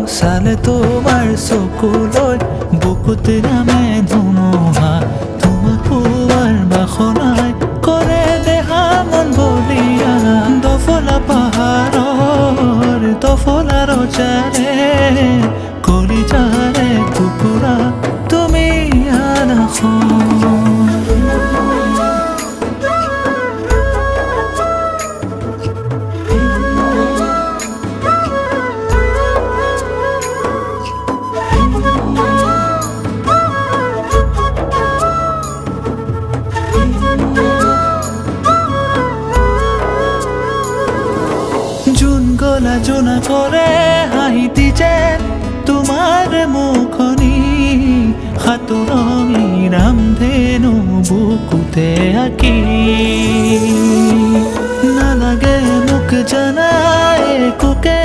চালে তোমাৰ চকুলৈ বুকুত নামে ধুমুহা তোমাক পোৱাৰ বাসনাই কৰে দেহা মন বলিয়া দফলা পাহাৰৰ দফলা ৰজাৰে কলিজাৰে টুকুৰা তুমি আলাখন গলা জোনা কৰে হাঁহিতি যেন তোমাৰ মুখনি সাতৰঙী ৰামধেনু বুকুতে আঁকি নালাগে মোক জানাই একোকে